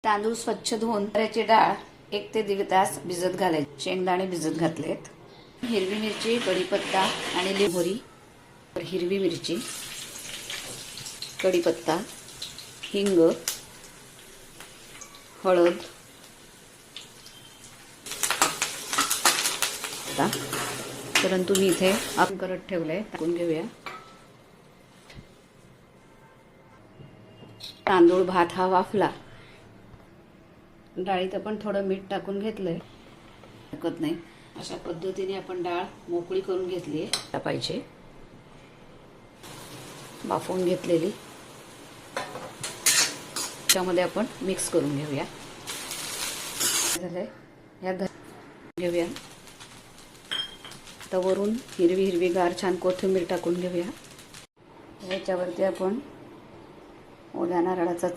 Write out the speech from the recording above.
तांदूळ स्वच्छ धुवून हरभऱ्याची डाळ 1 ते 1.5 तास भिजत घालायचे. शेंगदाणे भिजत घातलेत. हिरवी मिरची, कढीपत्ता आणि लिंबोरी. हिरवी मिरची, कढीपत्ता, हिंग, हळद. परंतु मी इथे आपण करत ठेवलंय, टाकून घेऊया. तांदूळ भात हा वाफला. डाळीत आपण थोडं मीठ टाकून घेतलंय. टाकत नाही अशा पद्धतीने आपण डाळ मोकळी करून घेतली आहे पाहिजे. वाफवून घेतलेली त्यामध्ये आपण मिक्स करून घेऊया. झालंय या घेऊया. तर वरून हिरवीगार छान कोथिंबीर टाकून घेऊया. याच्यावरती आपण ओल्या नारळाचा